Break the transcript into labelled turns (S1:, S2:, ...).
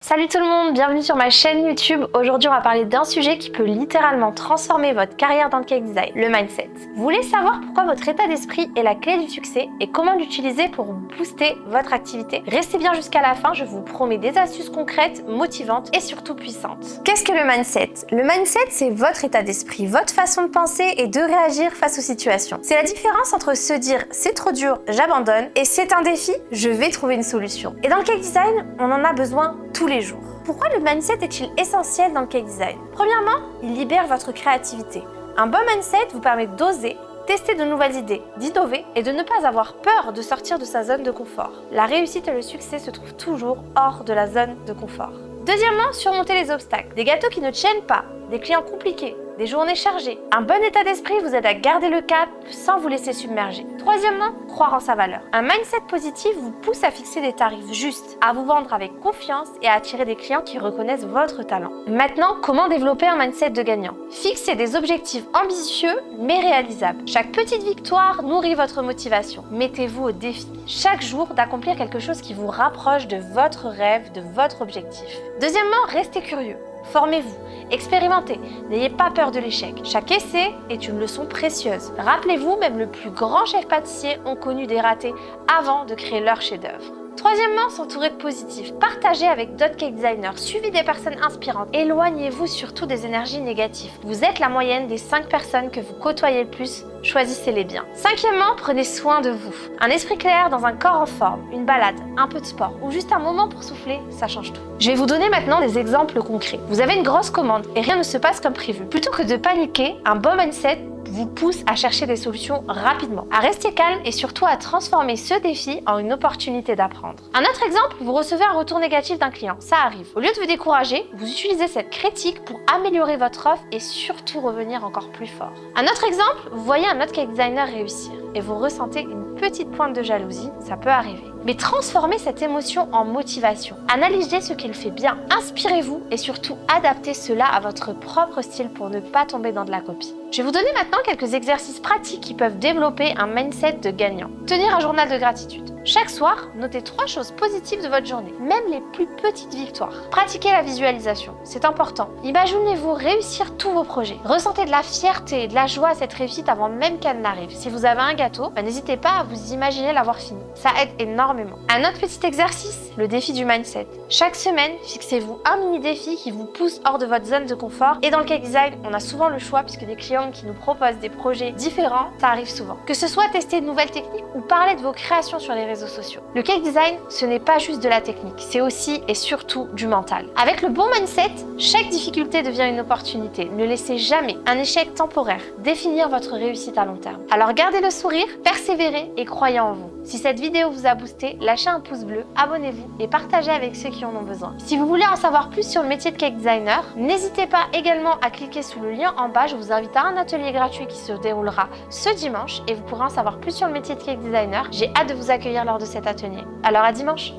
S1: Salut tout le monde, bienvenue sur ma chaîne YouTube. Aujourd'hui, on va parler d'un sujet qui peut littéralement transformer votre carrière dans le cake design, le mindset. Vous voulez savoir pourquoi votre état d'esprit est la clé du succès et comment l'utiliser pour booster votre activité? Restez bien jusqu'à la fin, je vous promets des astuces concrètes, motivantes et surtout puissantes. Qu'est-ce que le mindset? Le mindset, c'est votre état d'esprit, votre façon de penser et de réagir face aux situations. C'est la différence entre se dire « c'est trop dur, j'abandonne » et « c'est un défi, je vais trouver une solution ». Et dans le cake design, on en a besoin tous les jours. Pourquoi le mindset est-il essentiel dans le cake design? Premièrement, il libère votre créativité. Un bon mindset vous permet d'oser, tester de nouvelles idées, d'innover et de ne pas avoir peur de sortir de sa zone de confort. La réussite et le succès se trouvent toujours hors de la zone de confort. Deuxièmement, surmonter les obstacles. Des gâteaux qui ne tiennent pas, des clients compliqués, des journées chargées. Un bon état d'esprit vous aide à garder le cap sans vous laisser submerger. Troisièmement, croire en sa valeur. Un mindset positif vous pousse à fixer des tarifs justes, à vous vendre avec confiance et à attirer des clients qui reconnaissent votre talent. Maintenant, comment développer un mindset de gagnant? Fixez des objectifs ambitieux mais réalisables. Chaque petite victoire nourrit votre motivation. Mettez-vous au défi chaque jour d'accomplir quelque chose qui vous rapproche de votre rêve, de votre objectif. Deuxièmement, restez curieux. Formez-vous, expérimentez, n'ayez pas peur de l'échec. Chaque essai est une leçon précieuse. Rappelez-vous, même le plus grand chef pâtissier ont connu des ratés avant de créer leur chef-d'œuvre. Troisièmement, s'entourer de positifs. Partagez avec d'autres cake designers, suivez des personnes inspirantes. Éloignez-vous surtout des énergies négatives. Vous êtes la moyenne des 5 personnes que vous côtoyez le plus, choisissez-les bien. Cinquièmement, prenez soin de vous. Un esprit clair dans un corps en forme, une balade, un peu de sport ou juste un moment pour souffler, ça change tout. Je vais vous donner maintenant des exemples concrets. Vous avez une grosse commande et rien ne se passe comme prévu. Plutôt que de paniquer, un bon mindset vous pousse à chercher des solutions rapidement, à rester calme et surtout à transformer ce défi en une opportunité d'apprendre. Un autre exemple, vous recevez un retour négatif d'un client, ça arrive. Au lieu de vous décourager, vous utilisez cette critique pour améliorer votre offre et surtout revenir encore plus fort. Un autre exemple, vous voyez un autre cake designer réussir et vous ressentez une petite pointe de jalousie, ça peut arriver. Mais transformez cette émotion en motivation. Analysez ce qu'il fait bien, inspirez-vous et surtout adaptez cela à votre propre style pour ne pas tomber dans de la copie. Je vais vous donner maintenant quelques exercices pratiques qui peuvent développer un mindset de gagnant. Tenir un journal de gratitude. Chaque soir, notez 3 choses positives de votre journée, même les plus petites victoires. Pratiquez la visualisation, c'est important. Imaginez-vous réussir tous vos projets. Ressentez de la fierté et de la joie à cette réussite avant même qu'elle n'arrive. Si vous avez un gâteau, n'hésitez pas à vous imaginer l'avoir fini. Ça aide énormément. Un autre petit exercice, le défi du mindset. Chaque semaine, fixez-vous un mini défi qui vous pousse hors de votre zone de confort. Et dans le cake design, on a souvent le choix puisque des clients qui nous proposent des projets différents, ça arrive souvent. Que ce soit tester de nouvelles techniques ou parler de vos créations sur les réseaux sociaux. Le cake design, ce n'est pas juste de la technique, c'est aussi et surtout du mental. Avec le bon mindset, chaque difficulté devient une opportunité. Ne laissez jamais un échec temporaire définir votre réussite à long terme. Alors gardez le sourire, persévérez et croyez en vous. Si cette vidéo vous a boosté, lâchez un pouce bleu, abonnez-vous et partagez avec ceux qui en ont besoin. Si vous voulez en savoir plus sur le métier de cake designer, n'hésitez pas également à cliquer sous le lien en bas. Je vous invite à un atelier gratuit qui se déroulera ce dimanche et vous pourrez en savoir plus sur le métier de cake designer. J'ai hâte de vous accueillir lors de cet atelier. Alors à dimanche!